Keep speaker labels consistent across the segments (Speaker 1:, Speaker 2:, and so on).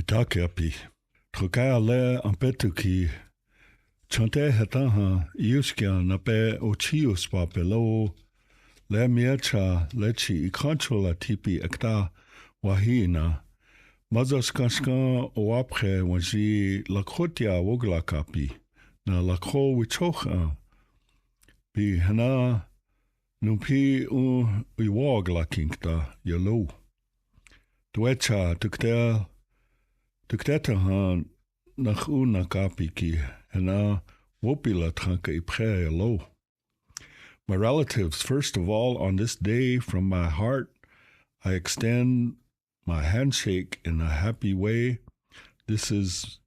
Speaker 1: Mitakapi. Trokaya le ampetu ki chante hataha iushkia nape ochius papelo le miacha lechi ikancho la tipi ekta wahina mazaskashka oapre waji lakotia woglakapi na lako wichocha bi hana nupi iwog lakinkta yalo. Dwecha tuktetahan nach unakapiki hana wopila tranka ipre yalo. My relatives, first of all, on this day, from my heart, I extend my handshake in a happy way. This is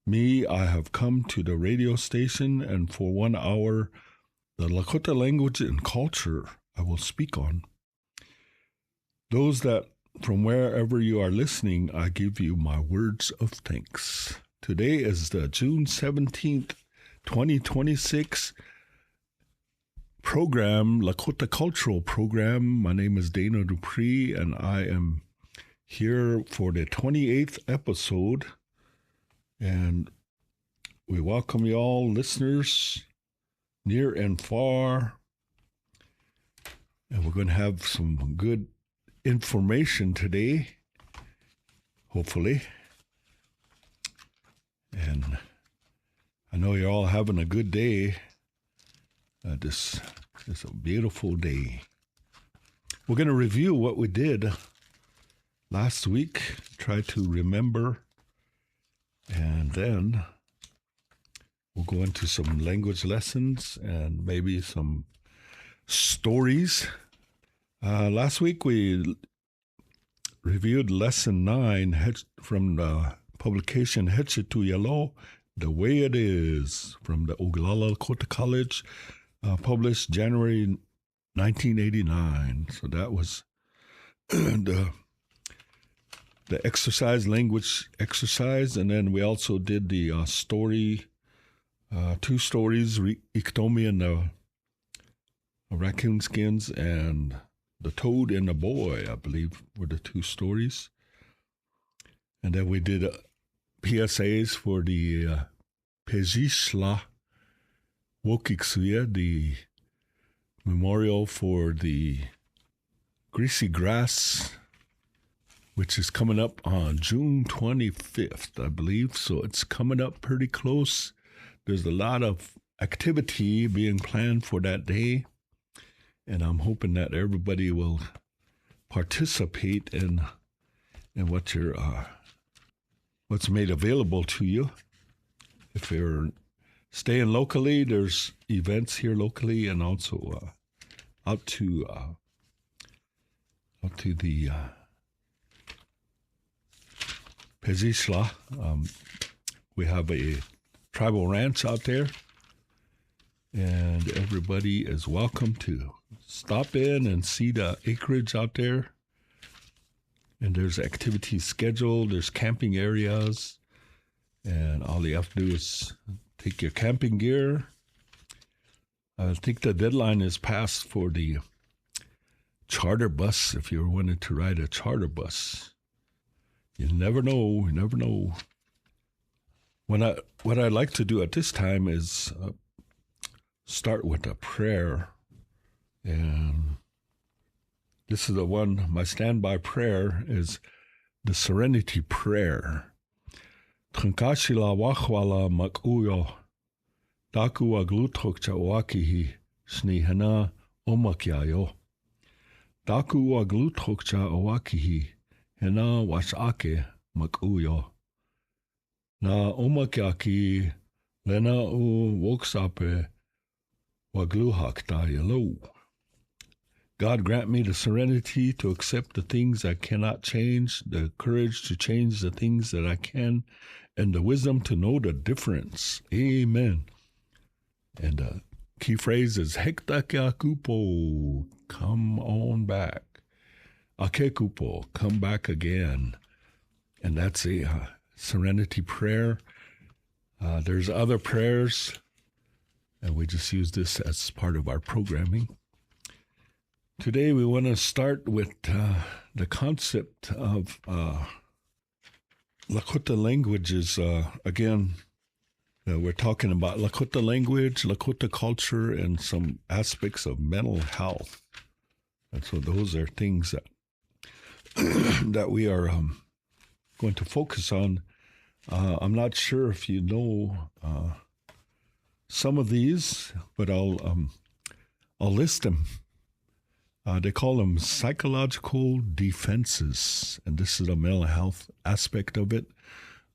Speaker 1: me. I have come to the radio station, and for 1 hour, the Lakota language and culture I will speak on. Those that, from wherever you are listening, I give you my words of thanks. Today is the June 17th, 2026 program, Lakota Cultural Program. My name is Dana Dupree, and I am here for the 28th episode. And we welcome you all, listeners, near and far. And we're going to have some good information today, hopefully. And I know you're all having a good day. This is a beautiful day. We're going to review what we did last week, try to remember, and then we'll go into some language lessons and maybe some stories. Last week we reviewed Lesson 9 from the publication Hechitu Yalo, The Way It Is, from the Oglala Lakota College, published January 1989. So that was the exercise, language exercise, and then we also did the story, 2 stories, Iktomi and the raccoon skins, and the toad and the boy, I believe, were the 2 stories. And then we did PSAs for the Pejishla Wokiksuya, the memorial for the greasy grass, which is coming up on June 25th, I believe. So it's coming up pretty close. There's a lot of activity being planned for that day. And I'm hoping that everybody will participate in what what's made available to you. If you're staying locally, there's events here locally, and also out to the Pezishla. We have a tribal ranch out there, and everybody is welcome to stop in and see the acreage out there. And there's activities scheduled, there's camping areas, and all you have to do is take your camping gear. I think the deadline is passed for the charter bus, if you're wanting to ride a charter bus. You never know, What I'd like to do at this time is start with a prayer. And this is the one, my standby prayer is the Serenity Prayer. Trankashila wachwala makuyo, daku aglutok chawakihi, snihana omakyayo. Daku aglutok chawakihi, hena washake makuyo. Na omakyaki lena u woksape wagluhakta yalo. God grant me the serenity to accept the things I cannot change, the courage to change the things that I can, and the wisdom to know the difference. Amen. And the key phrase is Hektakyakupo, come on back. Akekupo, come back again. And that's a serenity prayer. There's other prayers, and we just use this as part of our programming. Today we want to start with the concept of Lakota language is, again, we're talking about Lakota language, Lakota culture, and some aspects of mental health. And so those are things that that we are going to focus on. I'm not sure if you know some of these, but I'll list them. They call them psychological defenses, and this is a mental health aspect of it.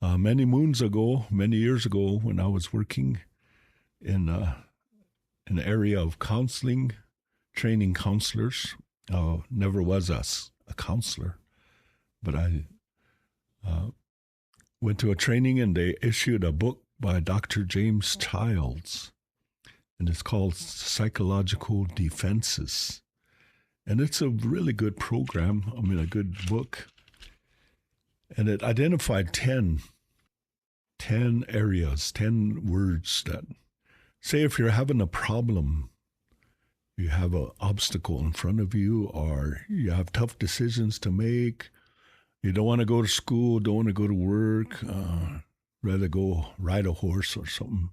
Speaker 1: Many years ago, when I was working in an area of counseling, training counselors, never was a counselor, but I went to a training and they issued a book by Dr. James Childs, and it's called Psychological Defenses. And it's a really good program, a good book. And it identified 10 areas, 10 words that, say if you're having a problem, you have an obstacle in front of you, or you have tough decisions to make, you don't want to go to school, don't want to go to work, rather go ride a horse or something.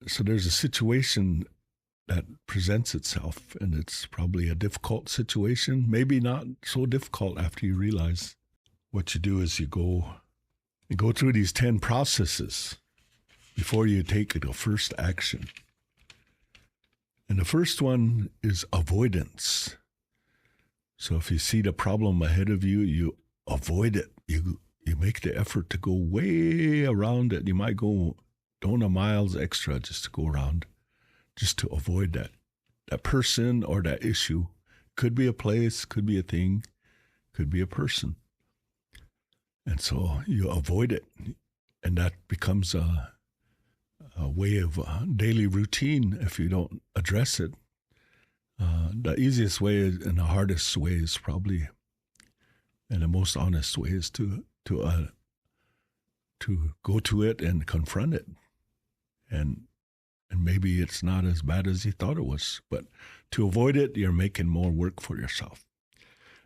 Speaker 1: So there's a situation that presents itself, and it's probably a difficult situation, maybe not so difficult after you realize. What you do is you go through these 10 processes before you take the first action. And the first one is avoidance. So if you see the problem ahead of you, you avoid it. You make the effort to go way around it. You might go donut miles extra just to go around, just to avoid that person or that issue. Could be a place, could be a thing, could be a person. And so you avoid it, and that becomes a way of daily routine if you don't address it. The easiest way and the hardest way is probably, and the most honest way is to go to it and confront it. And maybe it's not as bad as you thought it was, but to avoid it, you're making more work for yourself.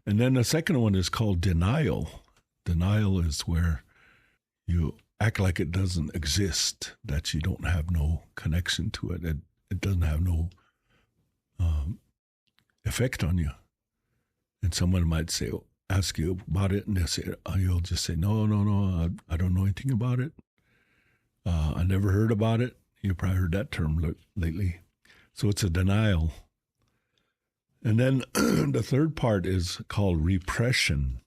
Speaker 1: And then the second one is called denial. Denial is where you act like it doesn't exist, that you don't have no connection to it. It doesn't have no effect on you. And someone might ask you about it, and you'll just say, no, I don't know anything about it. I never heard about it. You probably heard that term lately. So it's a denial. And then the third part is called repression.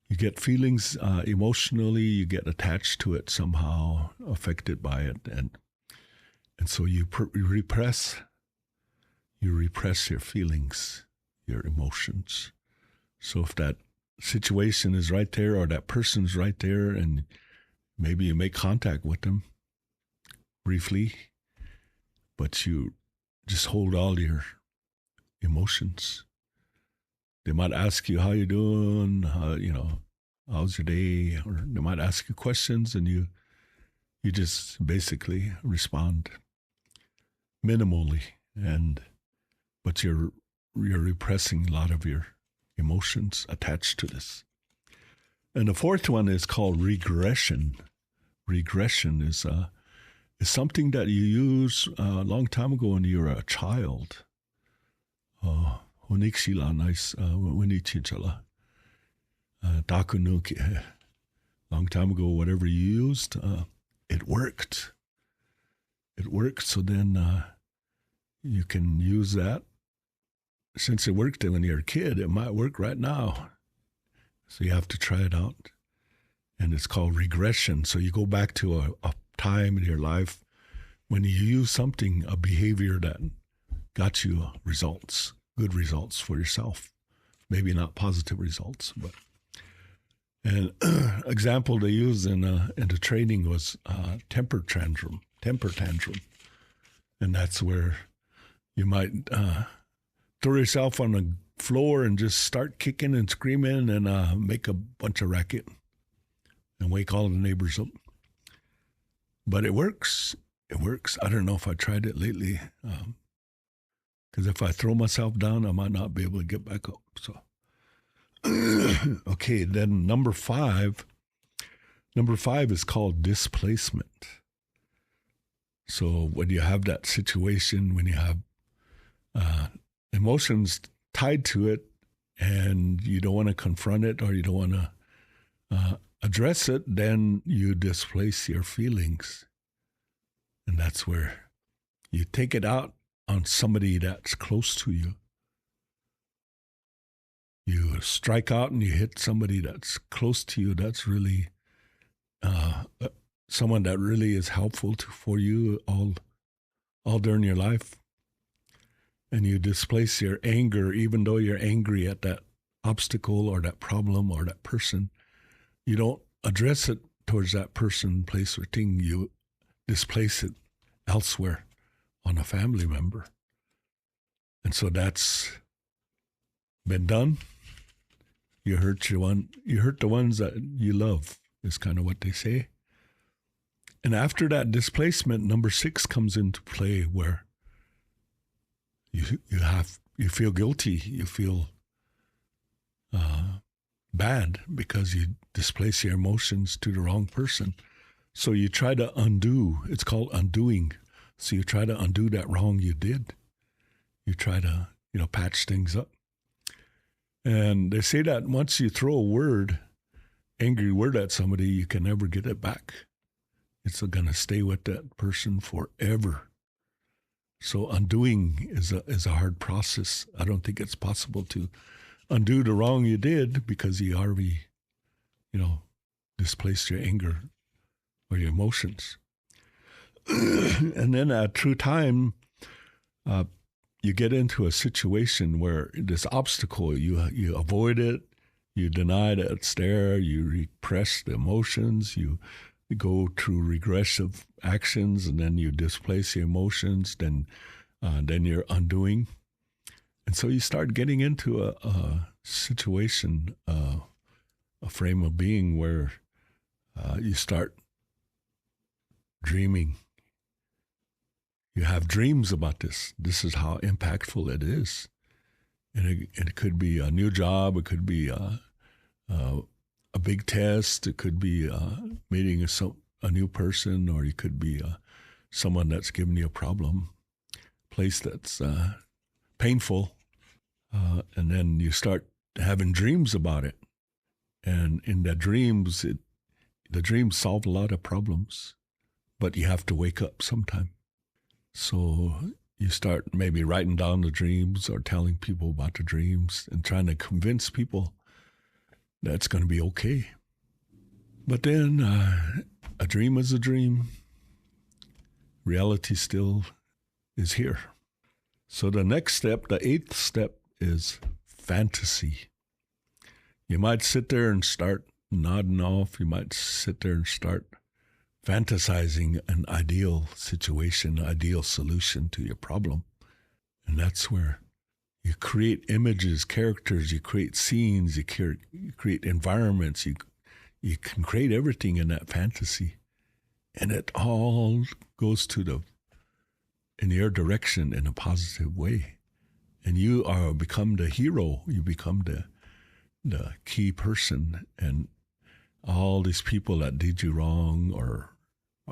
Speaker 1: You get feelings emotionally, you get attached to it somehow, affected by it. And so you repress your feelings, your emotions. So if that situation is right there or that person's right there, and maybe you make contact with them briefly, but you just hold all your emotions. They might ask you, how you doing? How's your day? Or they might ask you questions, and you just basically respond minimally, but you're repressing a lot of your emotions attached to this. And the fourth one is called regression. Regression is something that you use a long time ago when you were a child. Long time ago, whatever you used, it worked. It worked, so then you can use that. Since it worked when you're a kid, it might work right now. So you have to try it out. And it's called regression. So you go back to a time in your life when you use something, a behavior that got you results, good results for yourself. Maybe not positive results, but. And example they used in the training was temper tantrum. And that's where you might throw yourself on the floor and just start kicking and screaming and make a bunch of racket and wake all the neighbors up. But it works. It works. I don't know if I tried it lately, because if I throw myself down, I might not be able to get back up. So Okay, then number five is called displacement. So when you have that situation, when you have emotions tied to it, and you don't want to confront it or you don't want to address it, then you displace your feelings. And that's where you take it out on somebody that's close to you. You strike out and you hit somebody that's close to you, that's really someone that really is helpful for you all during your life. And you displace your anger, even though you're angry at that obstacle or that problem or that person. You don't address it towards that person, place, or thing. You displace it elsewhere on a family member. And so that's been done. You hurt the ones that you love, is kind of what they say. And after that displacement, number 6 comes into play, where you feel guilty, you feel bad because you displace your emotions to the wrong person. So you try to undo. It's called undoing. So you try to undo that wrong you did. You try to, patch things up. And they say that once you throw a angry word at somebody, you can never get it back. It's going to stay with that person forever. So undoing is a hard process. I don't think it's possible to undo the wrong you did because you already, displaced your anger or your emotions. And then through time, you get into a situation where this obstacle, you avoid it, you deny that it's there, you repress the emotions, you go through regressive actions, and then you displace your emotions, then you're undoing. And so you start getting into a situation, a frame of being where you start dreaming. You have dreams about this. This is how impactful it is. And it could be a new job. It could be a big test. It could be meeting a new person, or it could be someone that's giving you a problem, place that's painful. And then you start having dreams about it. And in the dreams solve a lot of problems, but you have to wake up sometime. So you start maybe writing down the dreams or telling people about the dreams and trying to convince people that's going to be okay. But then a dream is a dream. Reality still is here. So the next step, the 8th step, is fantasy. You might sit there and start nodding off. You might sit there and start fantasizing an ideal situation, ideal solution to your problem. And that's where you create images, characters, you create scenes, you create environments, you can create everything in that fantasy. And it all goes in your direction in a positive way. And you become the hero, you become the key person, and all these people that did you wrong or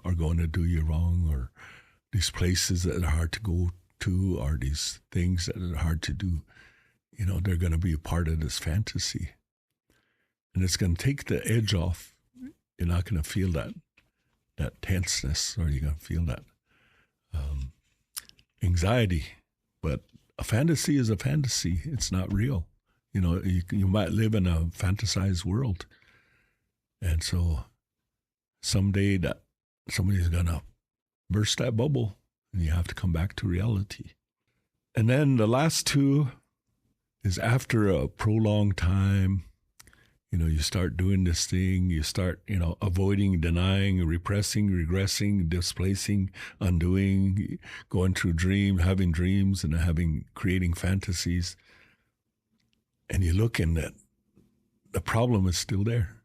Speaker 1: are going to do you wrong, or these places that are hard to go to, or these things that are hard to do, they're going to be a part of this fantasy. And it's going to take the edge off. You're not going to feel that tenseness, or you're going to feel that anxiety. But a fantasy is a fantasy. It's not real. You might live in a fantasized world. And so someday that somebody's going to burst that bubble, and you have to come back to reality. And then the last 2 is after a prolonged time, you start doing this thing, you start, avoiding, denying, repressing, regressing, displacing, undoing, going through having dreams and creating fantasies. And you look, and that the problem is still there.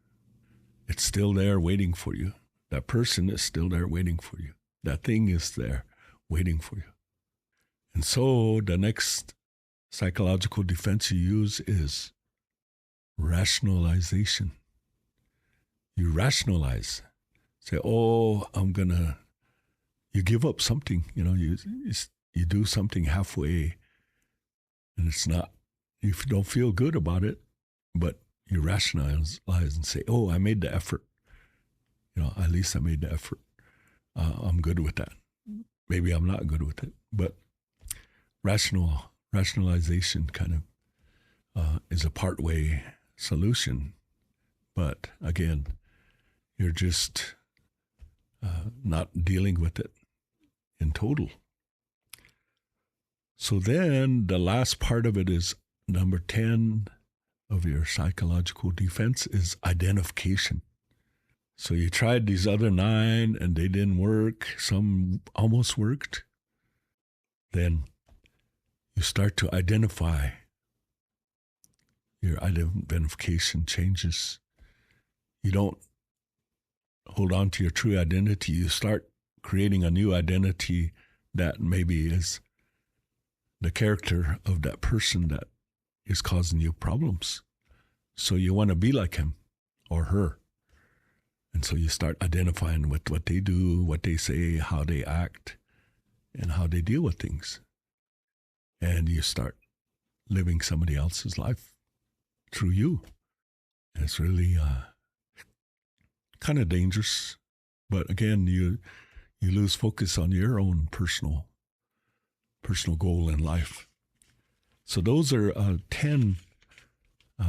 Speaker 1: It's still there waiting for you. That person is still there waiting for you. That thing is there waiting for you. And so the next psychological defense you use is rationalization. You rationalize. Say, oh, you give up something, you do something halfway, and it's not, you don't feel good about it, but you rationalize and say, oh, I made the effort. At least I made the effort. I'm good with that. Maybe I'm not good with it, but rationalization kind of is a part-way solution. But again, you're just not dealing with it in total. So then the last part of it is number 10 of your psychological defense is identification. So you tried these other 9 and they didn't work. Some almost worked. Then you start to identify. Your identification changes. You don't hold on to your true identity. You start creating a new identity that maybe is the character of that person that is causing you problems. So you want to be like him or her. And so you start identifying with what they do, what they say, how they act, and how they deal with things. And you start living somebody else's life through you. And it's really kind of dangerous. But again, you lose focus on your own personal goal in life. So those are 10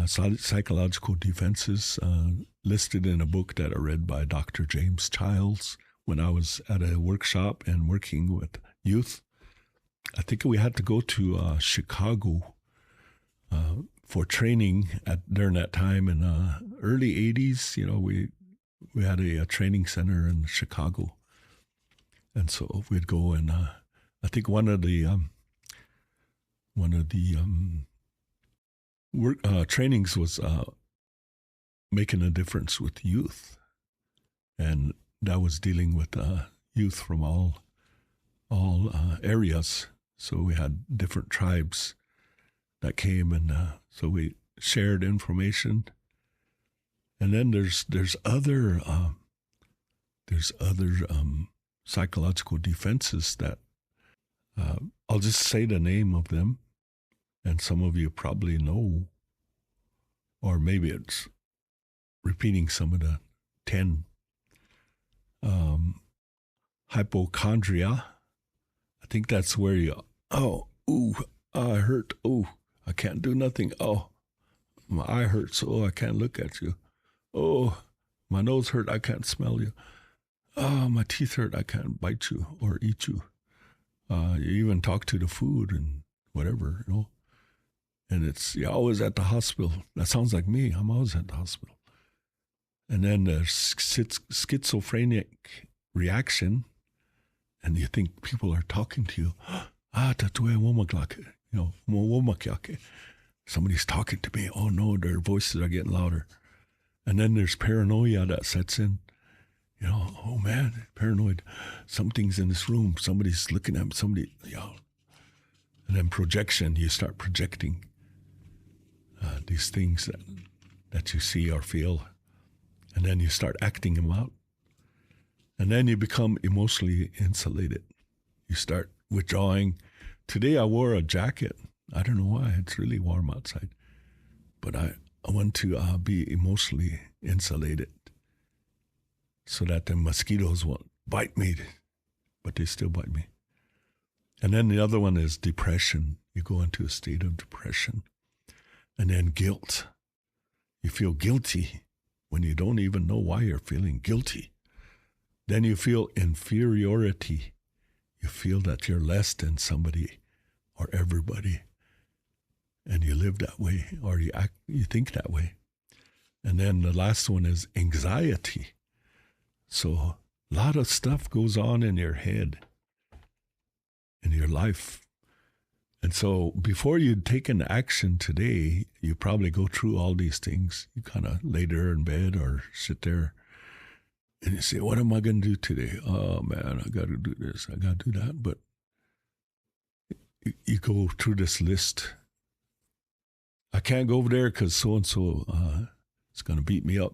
Speaker 1: psychological defenses listed in a book that I read by Dr. James Childs when I was at a workshop and working with youth. I think we had to go to Chicago for training during that time in early 80s. We had a training center in Chicago. And so we'd go and I think one of the trainings was making a difference with youth, and that was dealing with youth from all areas. So we had different tribes that came, and so we shared information. And then there's other psychological defenses that I'll just say the name of them, and some of you probably know, or maybe it's repeating some of the 10. Hypochondria. I think that's where I hurt. Oh, I can't do nothing. Oh, my eye hurts. Oh, I can't look at you. Oh, my nose hurt. I can't smell you. Oh, my teeth hurt. I can't bite you or eat you. You even talk to the food and whatever, And you're always at the hospital. That sounds like me. I'm always at the hospital. And then there's schizophrenic reaction, and you think people are talking to you. Somebody's talking to me. Oh no, their voices are getting louder. And then there's paranoia that sets in. Oh man, paranoid. Something's in this room. Somebody's looking at somebody. And then projection. You start projecting these things that you see or feel. And then you start acting them out. And then you become emotionally insulated. You start withdrawing. Today I wore a jacket. I don't know why. It's really warm outside. But I want to be emotionally insulated so that the mosquitoes won't bite me. But they still bite me. And then the other one is depression. You go into a state of depression. And then guilt. You feel guilty when you don't even know why you're feeling guilty. Then you feel inferiority. You feel that you're less than somebody or everybody. And you live that way, or you think that way. And then the last one is anxiety. So a lot of stuff goes on in your head, in your life. And so before you take an action today, you probably go through all these things. You kind of lay there in bed or sit there and you say, what am I going to do today? Oh man, I got to do this. I got to do that. But you go through this list. I can't go over there because so-and-so is going to beat me up.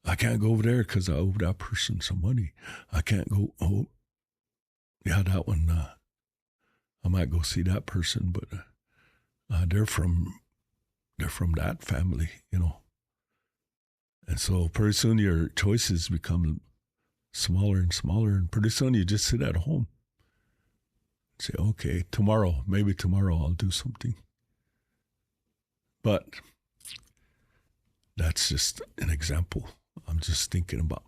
Speaker 1: I can't go over there because I owe that person some money. I can't go, yeah, that one, I might go see that person, but they're from that family, you know. And so pretty soon your choices become smaller and smaller, and pretty soon you just sit at home. Say, okay, maybe tomorrow I'll do something. But that's just an example. I'm just thinking about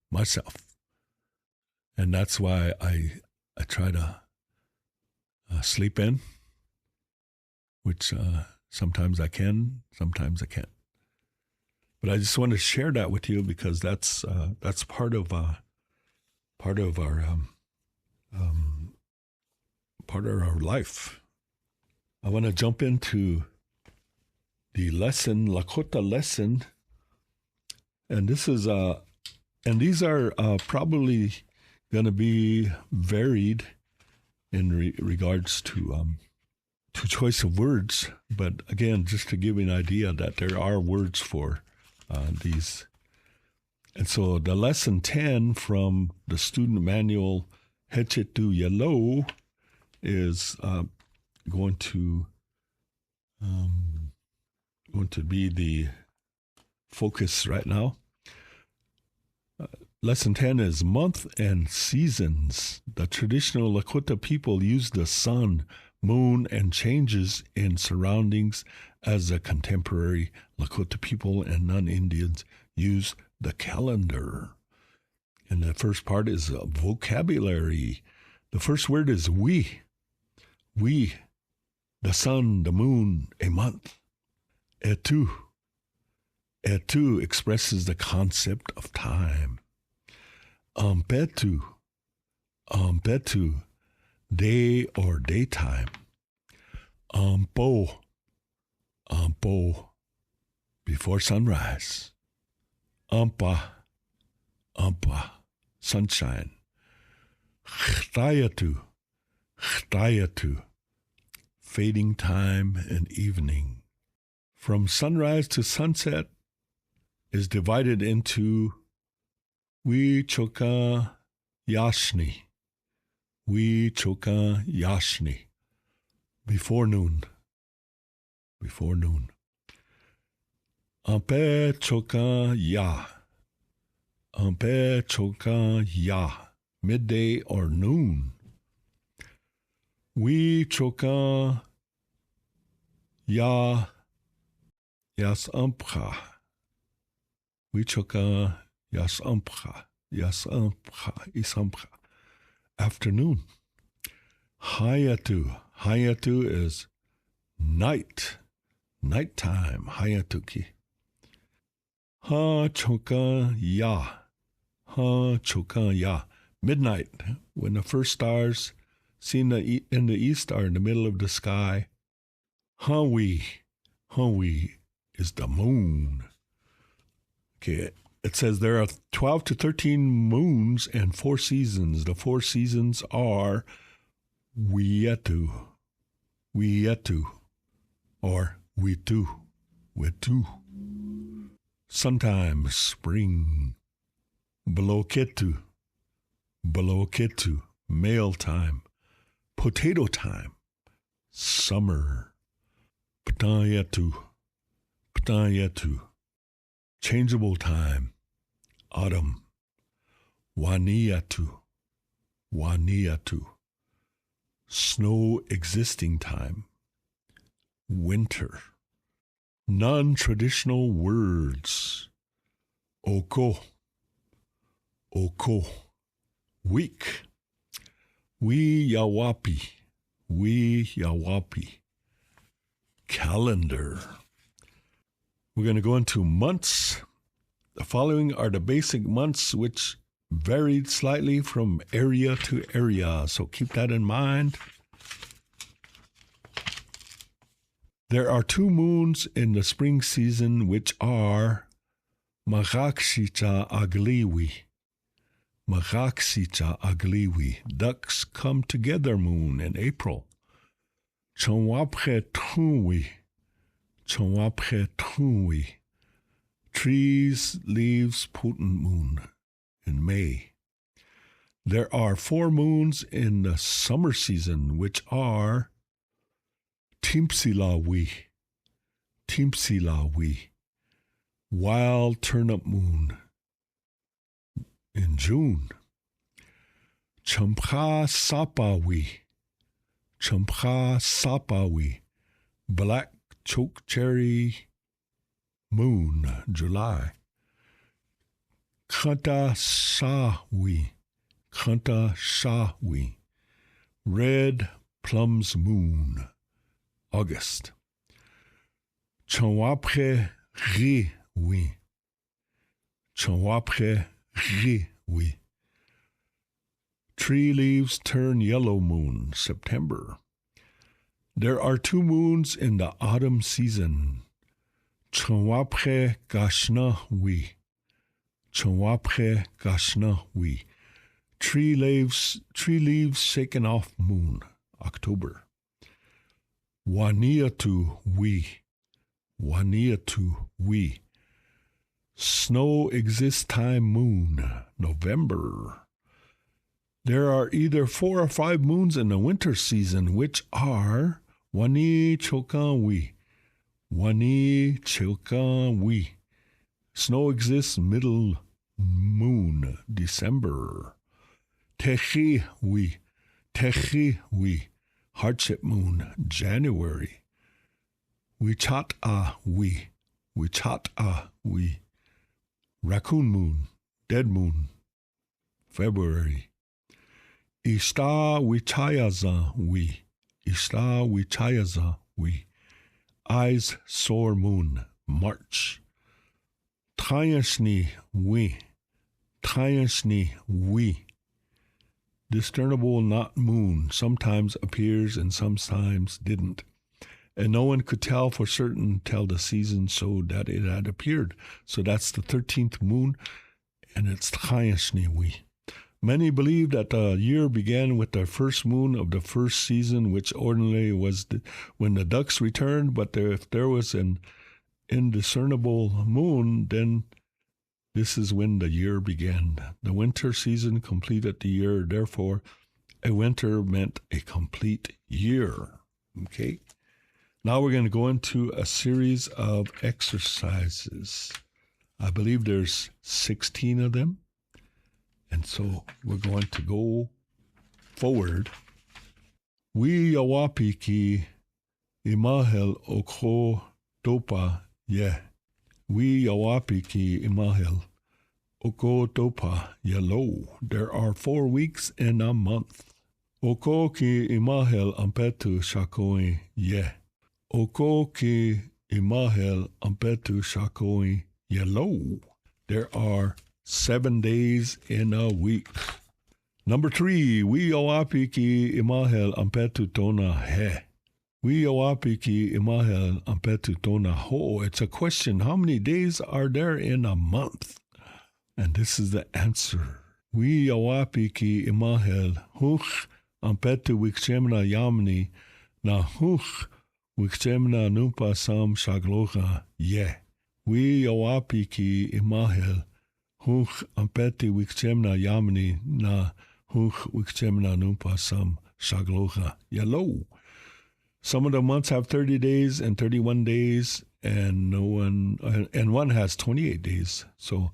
Speaker 1: myself. And that's why I try to sleep in, which sometimes I can, sometimes I can't. But I just want to share that with you because that's part of our life. I want to jump into the lesson, Lakota lesson, and this is and these are probably going to be varied in regards to choice of words. But again, just to give you an idea that there are words for these. And so the lesson 10 from the student manual Hechetu Yellow is going to be the focus right now. Lesson 10 is month and seasons. The traditional Lakota people use the sun, moon, and changes in surroundings as the contemporary Lakota people and non-Indians use the calendar. And the first part is vocabulary. The first word is we. We, the sun, the moon, a month. Etu. Etu expresses the concept of time. Ampetu. Ampetu, day or daytime. Ampo. Ampo, before sunrise. Ampa. Ampa, sunshine. Chtayatu. Chtayatu, fading time and evening. From sunrise to sunset is divided into Wichoka Yashni. Wichoka Yashni. Before noon. Before noon. Ampe Choka Ya. Ampe Choka Ya. Midday or noon. Wichoka Ya. Yasampcha. Wichoka Yasampcha. Yasampcha. Isampcha. Afternoon. Hayatu. Hayatu is night. Nighttime. Hayatuki. Ha choka ya. Ha choka ya. Midnight. When the first stars seen in the east are in the middle of the sky. Hawi. Hawi is the moon. Okay, it says there are 12 to 13 moons and 4 seasons. The 4 seasons are Wietu, Wietu, or Witu, Witu. Sometimes spring, Bloketu, Bloketu, male time, potato time, summer, Ptayetu, Ptayetu, changeable time, autumn, Waniatu, Waniatu, snow existing time, winter. Non-traditional words, Oko, Oko, week, Yawapi, Yawapi, calendar. We're going to go into months. The following are the basic months, which varied slightly from area to area, so keep that in mind. There are 2 moons in the spring season, which are Magaksita Agliwi. Magaksita Agliwi, ducks come together moon in April. Chonwapre Tunwi. Chawapre Tunwi. Trees, leaves, potent moon in May. There are 4 moons in the summer season, which are Timpsilawi, wild turnip moon in June. Champha Sapawi, black chokecherry moon, July. Khanta Shawi, red plums moon, August. Chawapre Riwi, tree leaves turn yellow moon, September. There are 2 moons in the autumn season. Chawapre Gashnawi, tree leaves shaken off moon, October. Waniatu we, snow exists time moon, November. There are either 4 or 5 moons in the winter season, which are Wani Chokanwi. Snow exists middle moon, December. Techiwi, hardship moon, January. Wichatawi, raccoon moon, dead moon, February. Ishtawichayazawi, eyes sore moon, March. Tayashni we, discernible not moon, sometimes appears and sometimes didn't. And no one could tell for certain till the season showed that it had appeared. So that's the 13th moon, and it's Tayashni we. Many believe that the year began with the first moon of the first season, which ordinarily was when the ducks returned. But if there was an indiscernible moon, then this is when the year began. The winter season completed the year. Therefore, a winter meant a complete year. Okay? Now we're going to go into a series of exercises. I believe there's 16 of them. And so we're going to go forward. We yawapiki imahel oko dopa ye. We yawapiki imahel oko dopa yellow. There are 4 weeks in a month. Oko ki imahel ampetu shakoi ye. Oko ki imahel ampetu shakoi yellow. There are 7 days in a week. Number 3, we oapiki imahel ampetu tona he. We oapiki imahel ampetu tona ho. It's a question. How many days are there in a month? And this is the answer. We oapiki imahel huch ampetu wikchemna yamni na huch wikchemna numpa sam shaglocha ye. We oapiki imahel huch ampeti wikchemna yamni na huch wikchemna numpa sam shaglocha yellow. Some of the months have 30 days and 31 days, and one has 28 days. So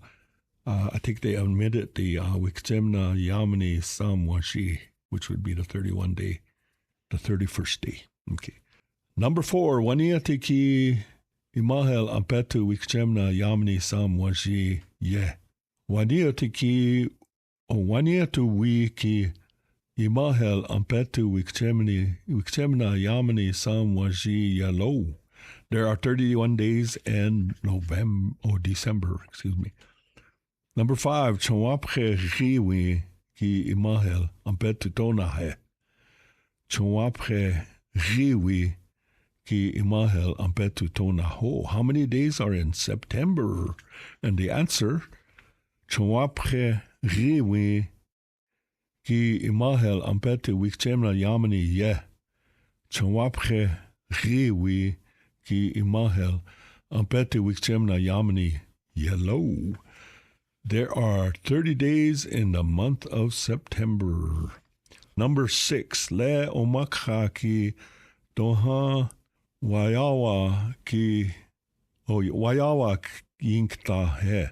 Speaker 1: I think they omitted the wikchemna yamni sam washi, which would be the 31 day, the 31st day. Okay. Number 4, waniatiki imahel ampetu wikchemna yamni sam washi ye. Waniatu wiki imahel ampetu wikchemna yamani sam waji yellow. There are 31 days in December. Number 5, chawapche riwi ki imahel ampetu tonahe. Chawapche riwi ki imahel ampetu tonaho. How many days are in September? And the answer, Chawapche riwi ki imahel ampetu wikchemna yamani ye. Chawapche riwi ki imahel ampete wikchemna yamani yellow. There are 30 days in the month of September. Number 6, le omakha ki doha wayawa ki wayawa yinkta he.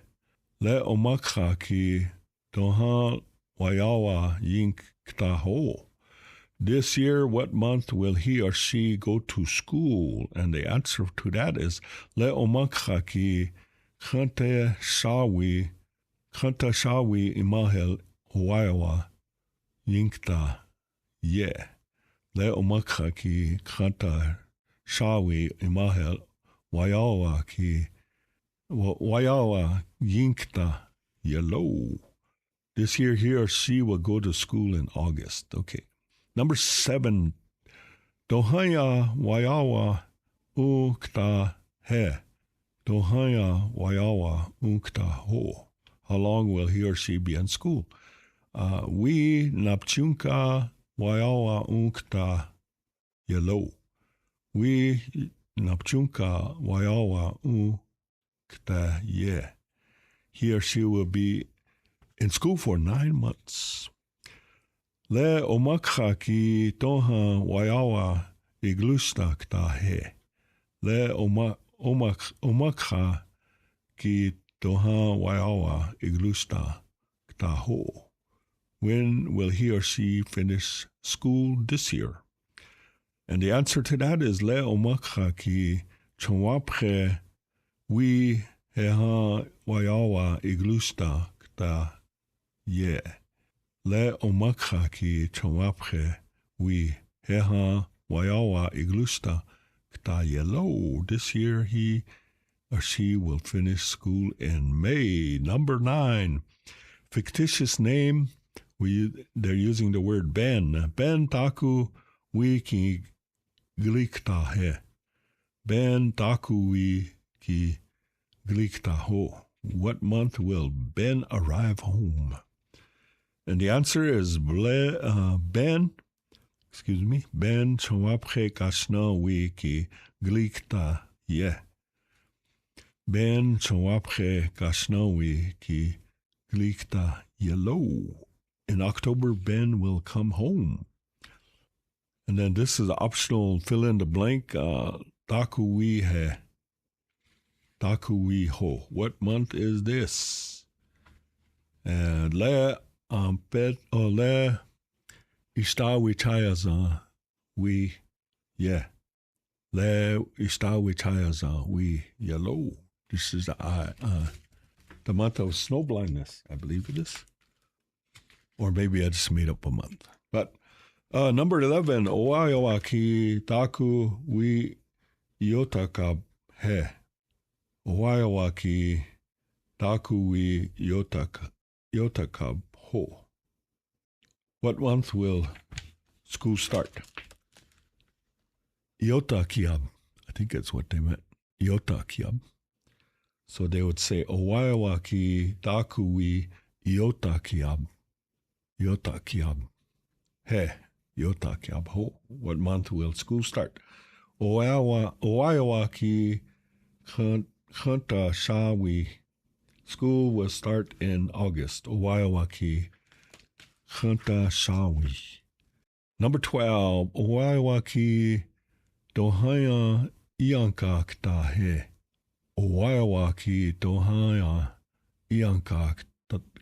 Speaker 1: Le omakha ki doha wayawa yinkta ho. This year, what month will he or she go to school? And the answer to that is le omakha ki khante shawi imahel wayawa yinkta ye. Le omakha ki khanta shawi imahel wayawa yinkta yellow. This year, he or she will go to school in August. Okay. Number 7, dohaya wayawa ukta he. Dohaya wayawa ukta ho. How long will he or she be in school? We napchunka wayawa ukta yellow. We napchunka wayawa ukta ye. He or she will be in school for 9 months. Le omakha ki toha wayawa iglusta kta he. Le omakha ki toha wayawa iglusta kta ho. When will he or she finish school this year? And the answer to that is le omakha ki chonwapche we heha wayawa iglusta kta ye. Le omakha ki chonwapche we heha wayawa iglusta kta yellow. This year he or she will finish school in May. Number 9, fictitious name. They're using the word Ben. Ben taku we ki glikta he. Ben taku we ki glikta ho. What month will Ben arrive home? And the answer is Ben chonwapche kashna we ki glikta ye. Ben chonwapche kashna we ki glikta yellow. In October, Ben will come home. And then this is optional fill in the blank. Taku we he. Taku we ho. What month is this? And le ishtawi chayaza we yeah. Le ishtawi chayaza we yellow. This is the month of snow blindness, I believe it is. Or maybe I just made up a month. But number 11, owayawa ki taku we yotakab he. Owayawa ki taku we yotakab ho. What month will school start? Yotakiab. I think that's what they meant. Yotakiab. So they would say, owayawa ki taku we yotakiab. Yotakiab. He. Yotakiab ho. What month will school start? Owayawa ki khanta shawi. School will start in August. Owayawa ki khanta shawi. Number 12. Owayawa ki dohaya ianka kta he. Owayawa ki dohaya ianka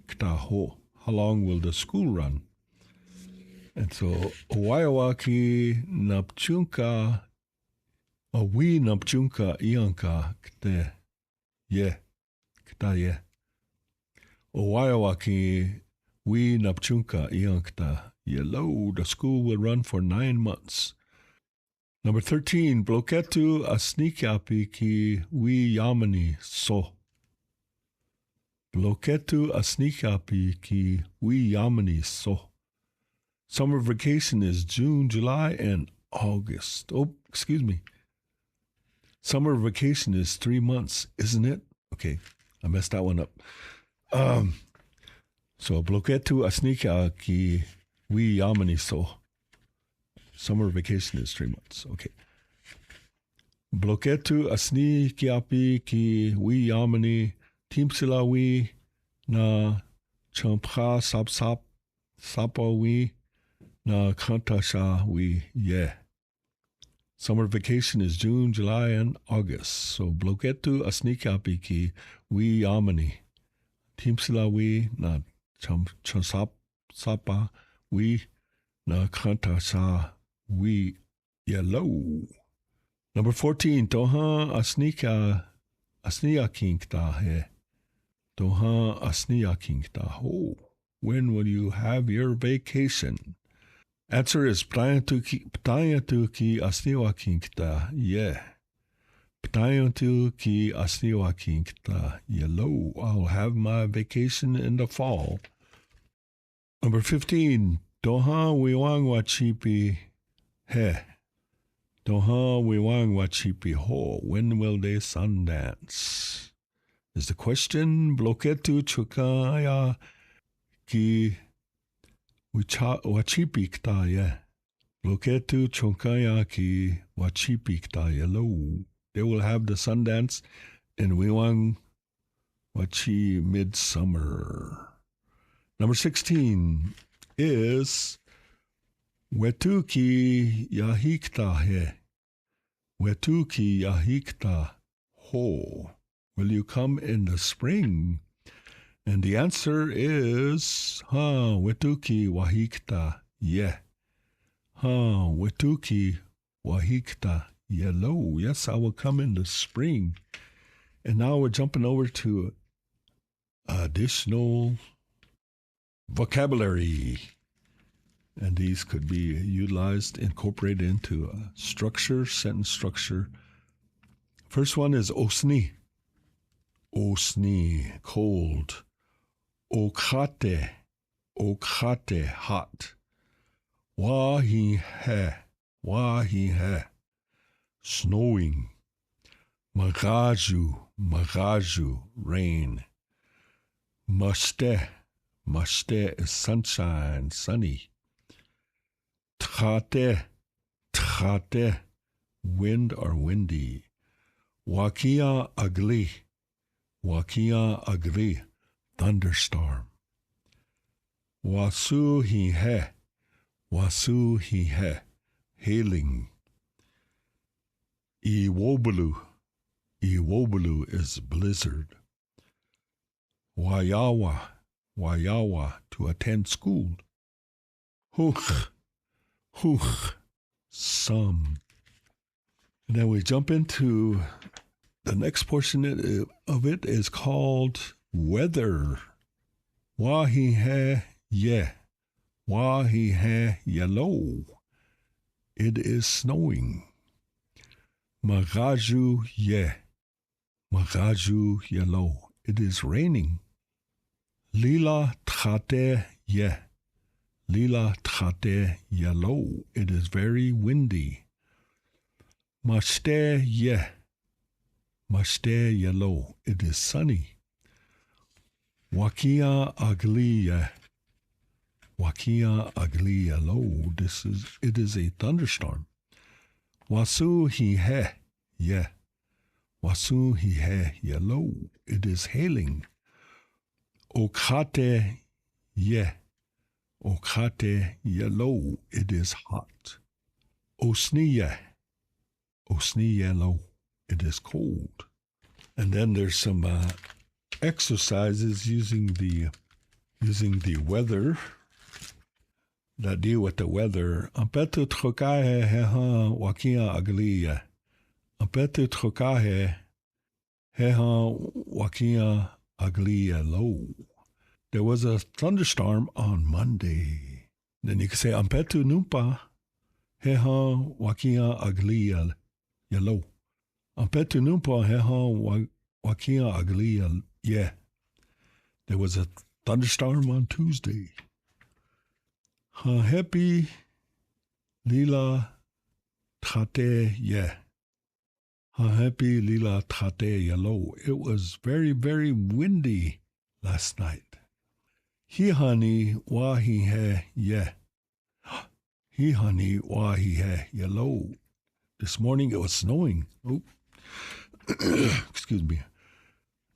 Speaker 1: kta ho. How long will the school run? And so, owayawa ki napchunka, we napchunka ianka kte ye, kta ye. Owayawa ki we napchunka iankta yellow. The school will run for 9 months. Number 13, bloketu asnikapi ki we yamani so. Bloketu asnikapi ki we yamani so. Summer vacation is June, July, and August. Oh, excuse me. Summer vacation is 3 months, isn't it? Okay, I messed that one up. So, bloketu asnika ki we yamani so. Summer vacation is 3 months. Okay. Bloketu asni kiapi ki wi yamani timsilawi na champra sap sapawi na kantasha wi ye. Summer vacation is June, July, and August. So bloketu asni kiapi ki wi yamani timsilawi na champra sapa wi na kantasha wi yellow. Number 14, Toha Asniya Kinkta he. Toha Asniya Kinkta ho. When will you have your vacation? Answer is Ptayantu ki Asniya Kinkta yeah. Ptayantu ki Asniya Kinkta yellow. I'll have my vacation in the fall. Number 15, Toha Wiwang Wachipi he. Doha wiwang wachipi ho. When will they sundance? Is the question. Bloketu chukaya ki wachipi kta ye. Bloketu chukaya ki wachipi kta yellow. They will have the Sundance in Wiwang Wachi midsummer. Number 16 is Wetu ki yahikta he. Wetu ki yahikta ho. Will you come in the spring? And the answer is wetu ki wahikta ye. Wetu ki wahikta yellow. Yes, I will come in the spring. And now we're jumping over to additional vocabulary. And these could be utilized, incorporated into a structure, sentence structure. First one is osni. Osni, cold. Okate, hot. Wahihe, snowing. Magaju, rain. Mashte is sunshine, sunny. Trate, wind or windy. Wakia agli, thunderstorm. Wasuhihe, hailing. Iwobulu is blizzard. Wayawa, to attend school. Hooch, some. And then we jump into the next portion of it is called weather. Wahihe ye. Wahihe yellow. It is snowing. Magaju ye. Magaju yellow. It is raining. Lila trate ye. Lila trate yellow. It is very windy. Mashte ye. Mashte yellow. It is sunny. Wakia agli ye. Wakia agli yellow. It is a thunderstorm. Wasu hihe ye. Wasu hihe yellow. It is hailing. Okate ye. Okate yellow. It is hot. Osniye yellow. It is cold. And then there's some exercises using the weather that deal with the weather. Ampetu trokahe heha wakia aglia. Ampetu trokahe heha wakia aglia low. There was a thunderstorm on Monday. Then you can say ampetu numpa heha wakia aglia yellow. Ampetu numpa heha wakia aglia yeah. There was a thunderstorm on Tuesday. Happy lila trate yeah. Happy lila trate yellow. It was very, very windy last night. Hihani wahihe yeah. Hihani wahihe yellow. This morning it was snowing. Oh, excuse me.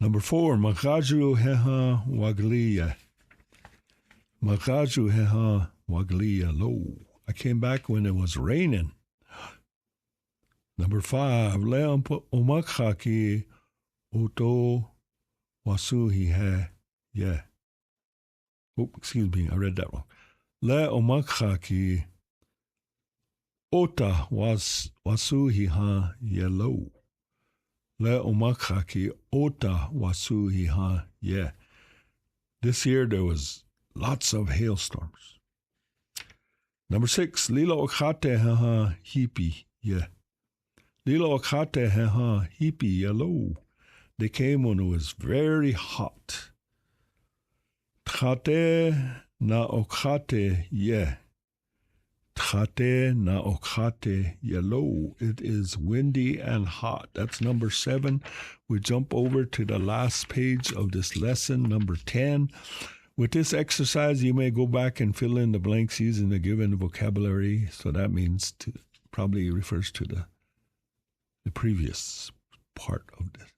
Speaker 1: Number 4, Makaju Heha Waglia. Makaju Heha Waglia Lo. I came back when it was raining. Number 5, Leon Omakhaki Oto Wasuhi He. Yeah. Oh, excuse me, I read that wrong. Le Omakhaki Ota Wasuhi Ha Yellow. Le Omakhaki Ota Wasuhi Ha. Yeah. This year there was lots of hailstorms. Number 6, Lilo Okate Haha Hippie. Yeah. Lilo Okate Haha Hippie Yellow. They came when it was very hot. Tkate na okate, yeah. Tkate na okate yellow. It is windy and hot. That's number 7. We jump over to the last page of this lesson, number 10. With this exercise, you may go back and fill in the blanks using the given vocabulary. So that means probably refers to the previous part of this.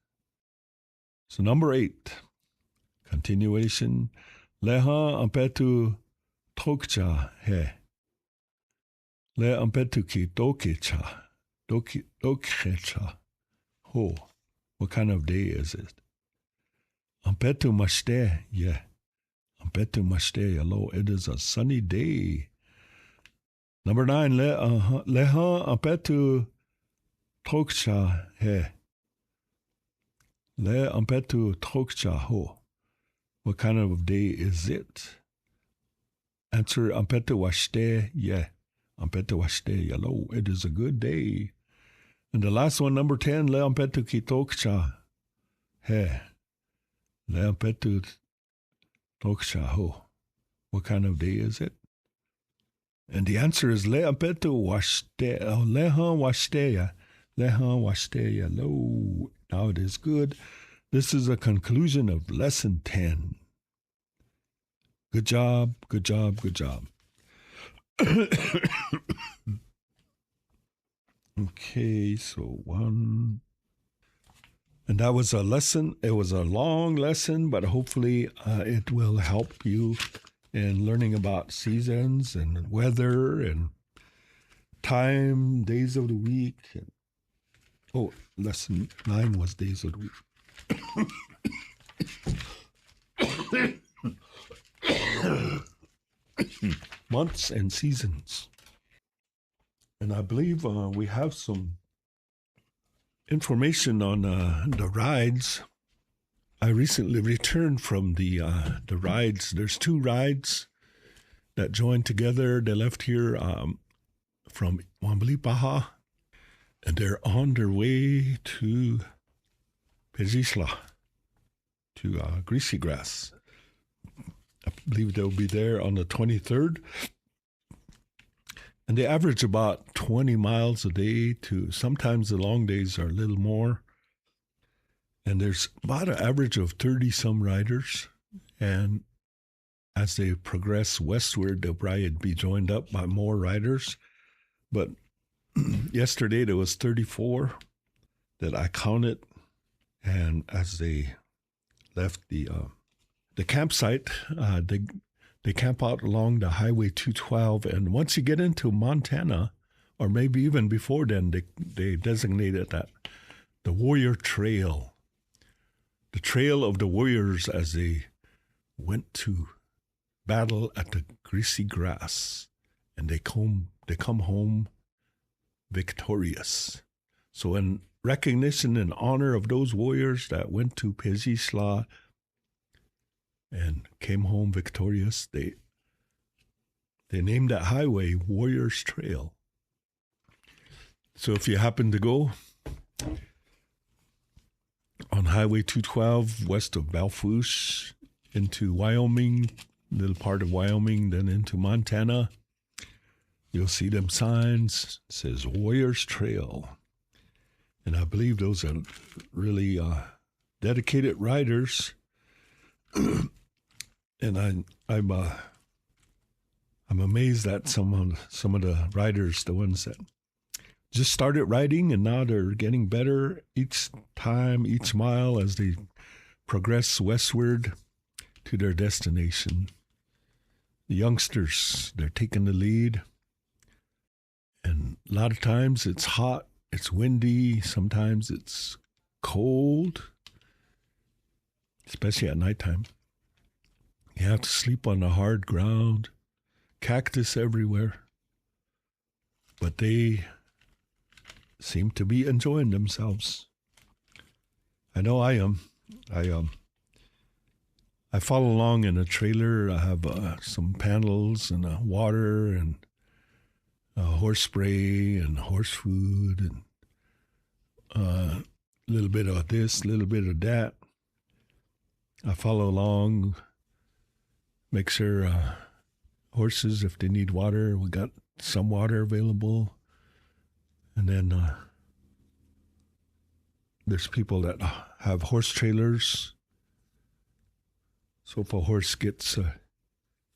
Speaker 1: So number 8, continuation. Leha ampetu tokcha he. Le ampetu ki dokecha. Dokecha. Ho. What kind of day is it? Ampetu mashte. Yeah. Ampetu mashte. Hello. It is a sunny day. Number 9. Leha ampetu tokcha he. Le ampetu tokcha ho. What kind of day is it? Answer, ampetu washte, yeah. Ampetu washte, yellow. It is a good day. And the last one, number 10, le ampetu ki tokcha, he. Le ampetu tokcha ho. What kind of day is it? And the answer is le ampetu washte, leha washte, leha washte, yellow. Now it is good. This is a conclusion of lesson 10. Good job, good job, good job. Okay, so 1. And that was a lesson. It was a long lesson, but hopefully it will help you in learning about seasons and weather and time, days of the week. Lesson 9 was days of the week. Months and seasons. And I believe we have some information on the rides. I recently returned from the rides. There's 2 rides that joined together. They left here from Wamblipaha, and they're on their way to Pejisla, to Greasy Grass. I believe they'll be there on the 23rd. And they average about 20 miles a day to sometimes the long days are a little more. And there's about an average of 30-some riders. And as they progress westward, they'll probably be joined up by more riders. But yesterday there was 34 that I counted. And as they left the campsite, they camp out along the Highway 212. And once you get into Montana, or maybe even before then, they designated that the Warrior Trail, the Trail of the Warriors, as they went to battle at the Greasy Grass, and they come home victorious. So in recognition and honor of those warriors that went to Pejisla and came home victorious, they named that highway Warriors Trail. So if you happen to go on Highway 212 west of Balfouche into Wyoming, little part of Wyoming, then into Montana, you'll see them signs. It says Warriors Trail. And I believe those are really dedicated riders. And I'm amazed at some of the riders, the ones that just started riding, and now they're getting better each time, each mile as they progress westward to their destination. The youngsters, they're taking the lead. And a lot of times it's hot, it's windy, sometimes it's cold, especially at nighttime. You have to sleep on the hard ground, cactus everywhere. But they seem to be enjoying themselves. I know I am. I follow along in a trailer. I have some panels and water and horse spray and horse food and a little bit of this, a little bit of that. I follow along, make sure horses, if they need water, we got some water available. And then there's people that have horse trailers. So if a horse gets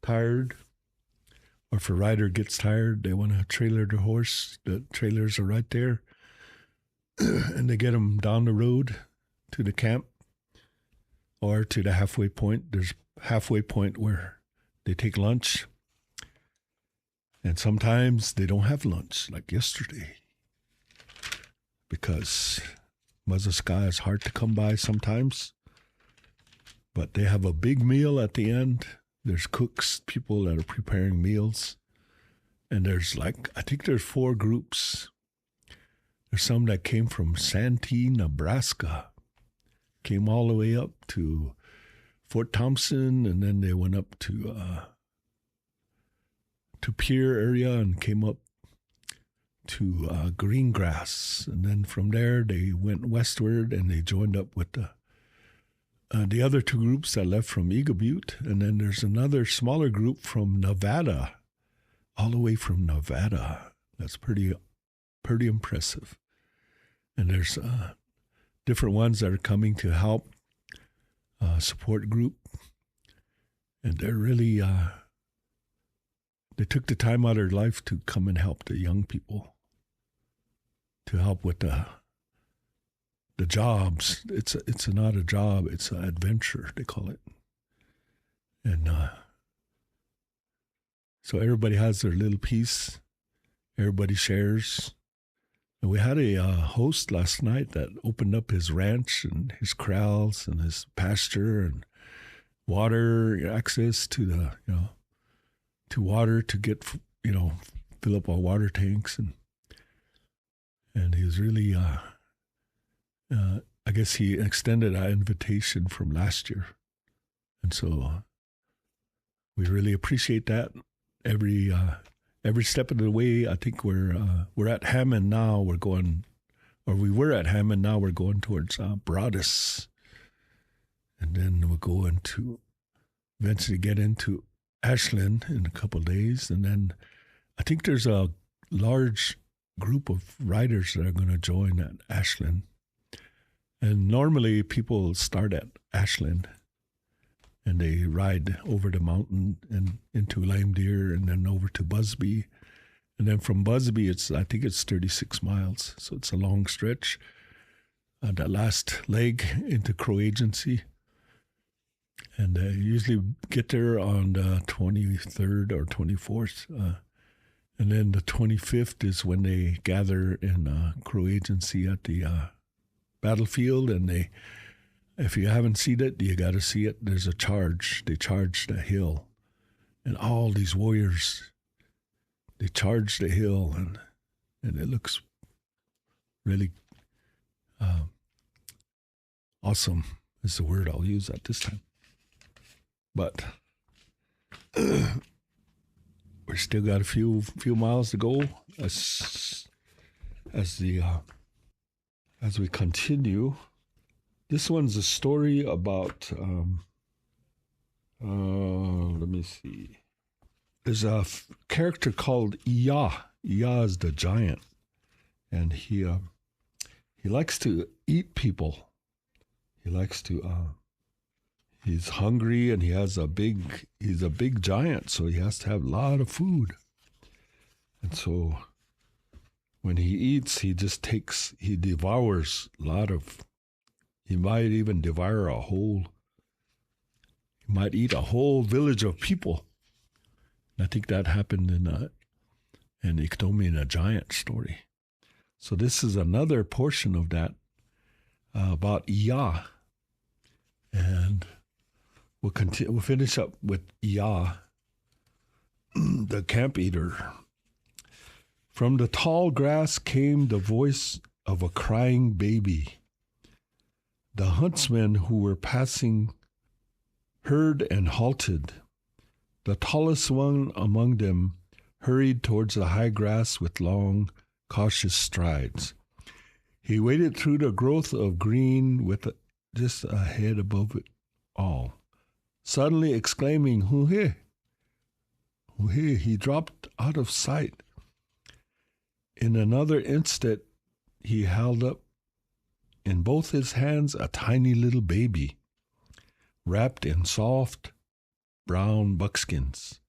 Speaker 1: tired, or if a rider gets tired, they want to trailer their horse. The trailers are right there. And they get them down the road to the camp or to the halfway point. There's a halfway point where they take lunch. And sometimes they don't have lunch, like yesterday, because Muskoka is hard to come by sometimes. But they have a big meal at the end. There's cooks, people that are preparing meals. And there's I think there's 4 groups. There's some that came from Santee, Nebraska, came all the way up to Fort Thompson, and then they went up to Pierre area and came up to Greengrass. And then from there, they went westward and they joined up with the other 2 groups that left from Eagle Butte. And then there's another smaller group from Nevada, all the way from Nevada. That's pretty impressive. And there's different ones that are coming to help, support group. And they're really, they took the time out of their life to come and help the young people, to help with the jobs. It's not a job, it's an adventure, they call it. And so everybody has their little piece. Everybody shares. And we had a host last night that opened up his ranch and his corrals and his pasture and water, access to the, to water to get, fill up our water tanks. And he was really, I guess he extended our invitation from last year. And so we really appreciate that. Every step of the way. I think we're at Hammond now. We were at Hammond, now we're going towards Broadus. And then we'll go into, eventually get into Ashland in a couple of days. And then I think there's a large group of riders that are going to join at Ashland. And normally people start at Ashland and they ride over the mountain and into Lame Deer and then over to Busby. And then from Busby, I think it's 36 miles. So it's a long stretch. That last leg into Crow Agency. And they usually get there on the 23rd or 24th. And then the 25th is when they gather in Crow Agency at the battlefield. And if you haven't seen it, you got to see it. There's a charge. They charge the hill. And all these warriors, they charge the hill. And it looks really awesome is the word I'll use at this time. But we still got a few miles to go as we continue. This one's a story about, let me see. There's a character called Iya. Iya is the giant. And he likes to eat people. He likes to, he's hungry and he's a big giant, so he has to have a lot of food. And so when he eats, he devours he might even devour he might eat a whole village of people. I think that happened in Iktomi in a giant story. So this is another portion of that about Iya. And we'll finish up with Iya, the camp eater. From the tall grass came the voice of a crying baby. The huntsmen who were passing heard and halted. The tallest one among them hurried towards the high grass with long, cautious strides. He waded through the growth of green with just a head above it all. Suddenly exclaiming, "Hoo-hee! Hoo-hee!" he dropped out of sight. In another instant, he held up in both his hands a tiny little baby, wrapped in soft brown buckskins.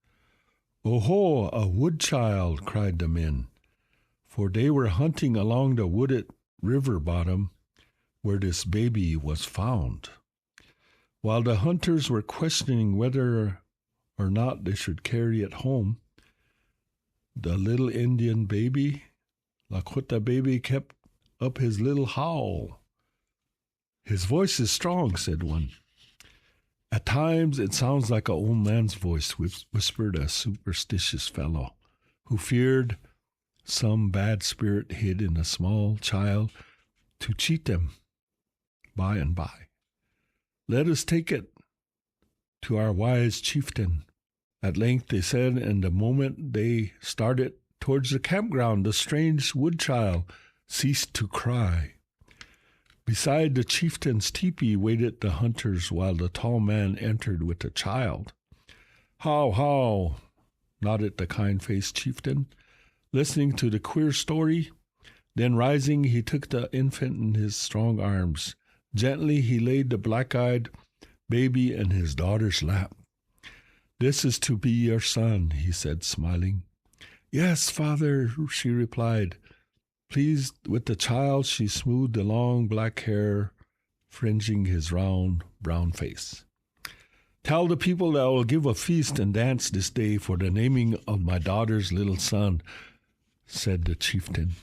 Speaker 1: "Oh-ho, a wood child!" cried the men, for they were hunting along the wooded river bottom where this baby was found. While the hunters were questioning whether or not they should carry it home, the little Indian baby, Lakota baby, kept up his little howl. "His voice is strong," said one. "At times it sounds like an old man's voice," whispered a superstitious fellow who feared some bad spirit hid in a small child to cheat them by and by. "Let us take it to our wise chieftain." At length they said, and the moment they started towards the campground, the strange wood child ceased to cry. Beside the chieftain's teepee waited the hunters while the tall man entered with the child. "How, how," nodded the kind-faced chieftain, listening to the queer story. Then rising, he took the infant in his strong arms. Gently he laid the black-eyed baby in his daughter's lap. "This is to be your son," he said, smiling. "Yes, father," she replied. Pleased with the child, she smoothed the long black hair fringing his round brown face. "Tell the people that I will give a feast and dance this day for the naming of my daughter's little son," said the chieftain.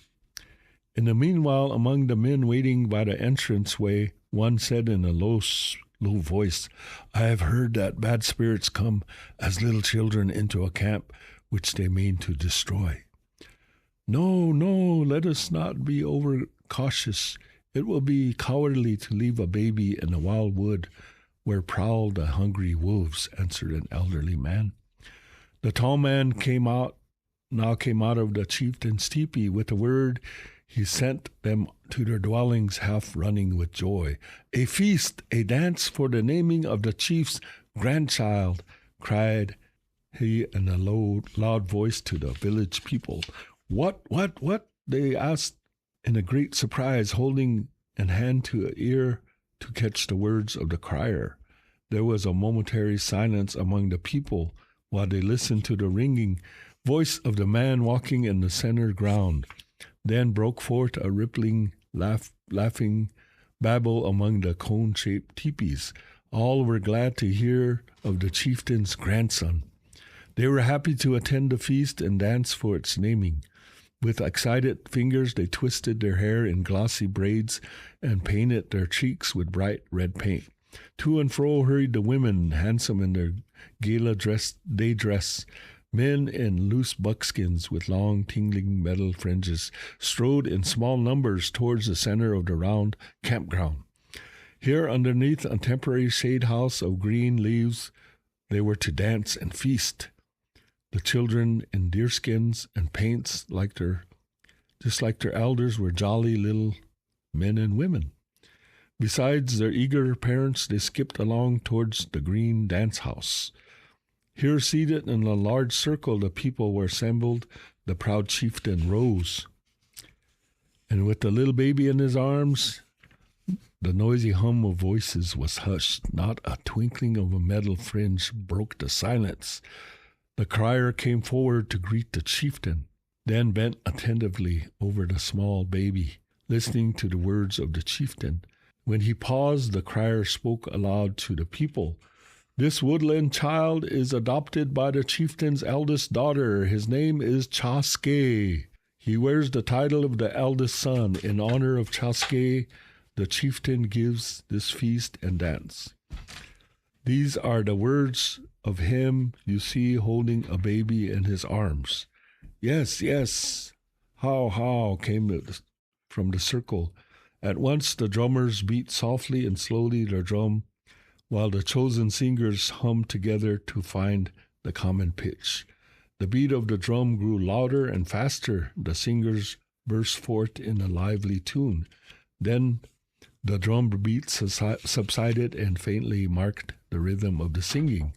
Speaker 1: In the meanwhile, among the men waiting by the entranceway, one said in a low voice, "I have heard that bad spirits come as little children into a camp which they mean to destroy." No, let us not be overcautious. It will be cowardly to leave a baby in a wild wood where prowl the hungry wolves," answered an elderly man. The tall man now came out of the chieftain's teepee. With a word, he sent them to their dwellings, half running with joy. "A feast, a dance for the naming of the chief's grandchild," cried he in a loud voice to the village people. What? They asked in a great surprise, holding a hand to an ear to catch the words of the crier. There was a momentary silence among the people while they listened to the ringing voice of the man walking in the center ground. Then broke forth a rippling, laughing babble among the cone-shaped teepees. All were glad to hear of the chieftain's grandson. They were happy to attend the feast and dance for its naming. With excited fingers, they twisted their hair in glossy braids and painted their cheeks with bright red paint. To and fro hurried the women, handsome in their gala day dress. Men in loose buckskins with long, tingling metal fringes strode in small numbers towards the center of the round campground. Here, underneath a temporary shade house of green leaves, they were to dance and feast. The children in deerskins and paints, just like their elders, were jolly little men and women. Besides their eager parents, they skipped along towards the green dance house. Here, seated in a large circle, the people were assembled. The proud chieftain rose, and with the little baby in his arms, the noisy hum of voices was hushed. Not a twinkling of a metal fringe broke the silence. The crier came forward to greet the chieftain. then bent attentively over the small baby, listening to the words of the chieftain. When he paused, the crier spoke aloud to the people. This woodland child is adopted by the chieftain's eldest daughter. His name is Chaske. He wears the title of the eldest son. In honor of Chaske, the chieftain gives this feast and dance. These are the words of him you see holding a baby in his arms. Yes, yes. How, came from the circle. At once the drummers beat softly and slowly their drum, while the chosen singers hummed together to find the common pitch. The beat of the drum grew louder and faster. The singers burst forth in a lively tune. Then the drum beat subsided and faintly marked the rhythm of the singing.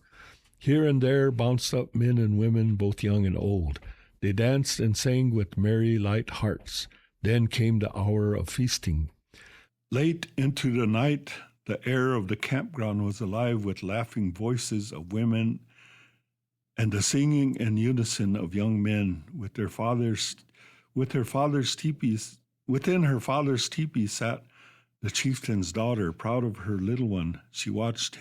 Speaker 1: Here and there bounced up men and women, both young and old. They danced and sang with merry, light hearts. Then came the hour of feasting. Late into the night, the air of the campground was alive with laughing voices of women and the singing in unison of young men with their fathers. Within her father's teepee sat the chieftain's daughter, proud of her little one. She watched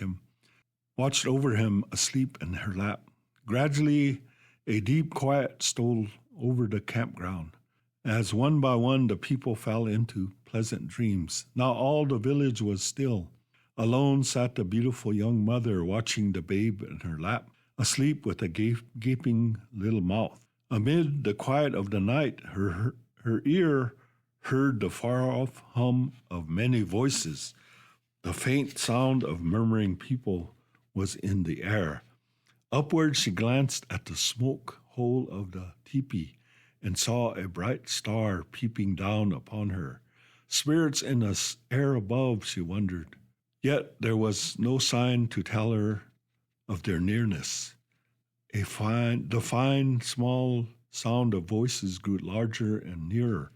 Speaker 1: over him asleep in her lap. Gradually, a deep quiet stole over the campground, as one by one the people fell into pleasant dreams. Now all the village was still. Alone sat the beautiful young mother, watching the babe in her lap, asleep with a gaping little mouth. Amid the quiet of the night, her ear heard the far-off hum of many voices. The faint sound of murmuring people was in the air. Upward she glanced at the smoke hole of the teepee and saw a bright star peeping down upon her. Spirits in the air above, she wondered. Yet there was no sign to tell her of their nearness. The fine, small sound of voices grew larger and nearer.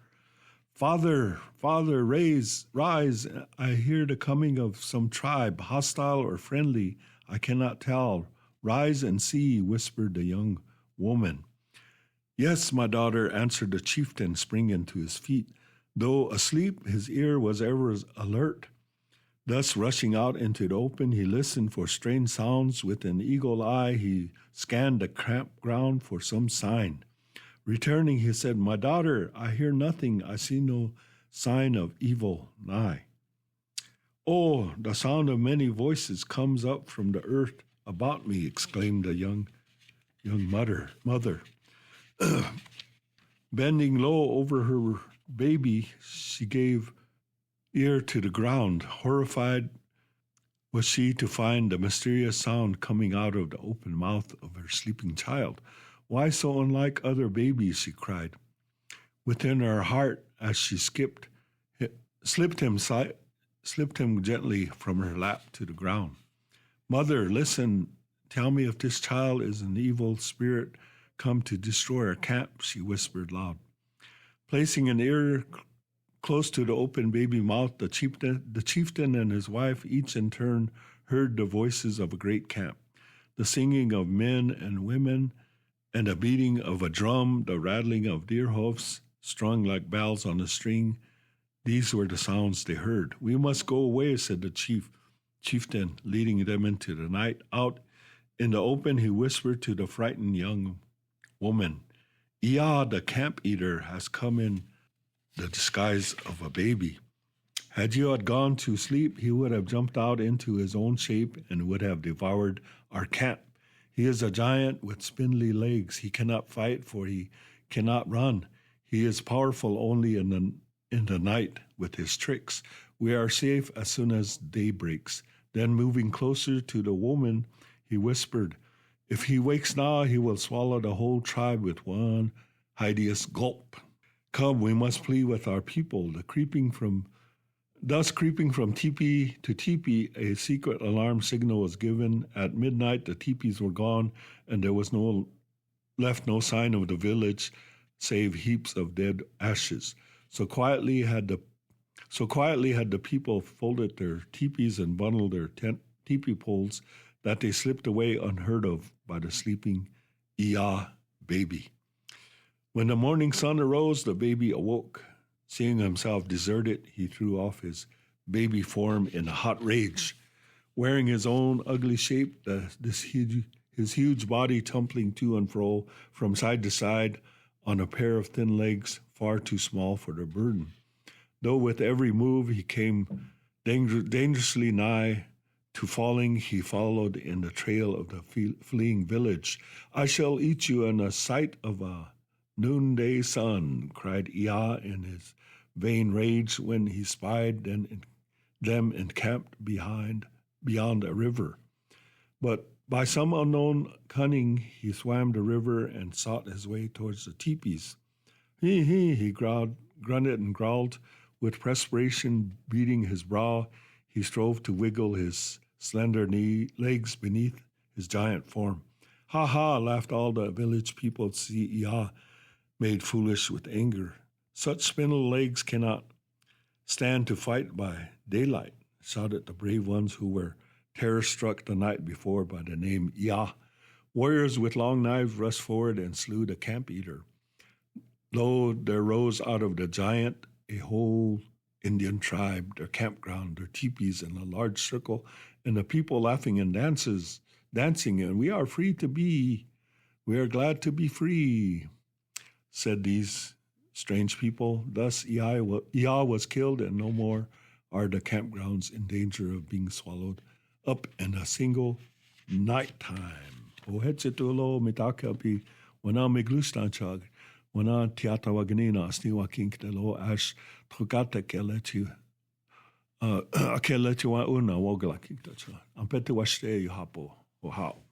Speaker 1: Father, rise, I hear the coming of some tribe, hostile or friendly, I cannot tell. Rise and see, whispered the young woman. Yes, my daughter, answered the chieftain, springing to his feet. Though asleep, his ear was ever alert. Thus, rushing out into the open, he listened for strange sounds. With an eagle eye, he scanned the campground for some sign. Returning, he said, My daughter, I hear nothing. I see no sign of evil nigh. Oh, the sound of many voices comes up from the earth about me, exclaimed the young mother. Bending low over her baby, she gave ear to the ground. Horrified was she to find the mysterious sound coming out of the open mouth of her sleeping child. Why so unlike other babies, she cried. Within her heart, as she slipped him gently from her lap to the ground. Mother, listen, tell me if this child is an evil spirit come to destroy our camp, she whispered loud. Placing an ear close to the open baby mouth, the chieftain and his wife each in turn heard the voices of a great camp, the singing of men and women, and the beating of a drum, the rattling of deer hoofs strung like bells on a string. These were the sounds they heard. We must go away, said the chieftain, leading them into the night. Out in the open, he whispered to the frightened young woman, Iya, the camp eater, has come in the disguise of a baby. Had you had gone to sleep, he would have jumped out into his own shape and would have devoured our camp. He is a giant with spindly legs. He cannot fight, for he cannot run. He is powerful only in the night with his tricks. We are safe as soon as day breaks. Then, moving closer to the woman, he whispered, If he wakes now, he will swallow the whole tribe with one hideous gulp. Come, we must plead with our people. Thus creeping from teepee to teepee, a secret alarm signal was given. At midnight, the teepees were gone, and there was left no sign of the village, save heaps of dead ashes. So quietly had the people folded their teepees and bundled their teepee poles that they slipped away unheard of by the sleeping Iya baby. When the morning sun arose, the baby awoke. Seeing himself deserted, he threw off his baby form in a hot rage. Wearing his own ugly shape, his huge body tumbling to and fro from side to side on a pair of thin legs far too small for the burden. Though with every move he came dangerously nigh to falling, he followed in the trail of the fleeing village. I shall eat you in the sight of a noonday sun, cried Ea in his vain rage when he spied them encamped beyond a river. But by some unknown cunning, he swam the river and sought his way towards the teepees. He grunted and growled. With perspiration beading his brow, he strove to wiggle his slender legs beneath his giant form. Ha ha, laughed all the village people to see Ea made foolish with anger. Such spindle legs cannot stand to fight by daylight, shouted the brave ones who were terror-struck the night before by the name Ea. Warriors with long knives rushed forward and slew the camp-eater. Lo, there rose out of the giant a whole Indian tribe, their campground, their teepees in a large circle, and the people laughing and dancing, and we are free to be. We are glad to be free, said these strange people. Thus Ea was killed, and no more are the campgrounds in danger of being swallowed up in a single nighttime. O hetsetulo mitaka pi wana miglustanchag wana tiatawaganina asniwa kinkdelo ash trokata keletu keletu wa una wogla kinktacha. Ampete washte hapo o hao.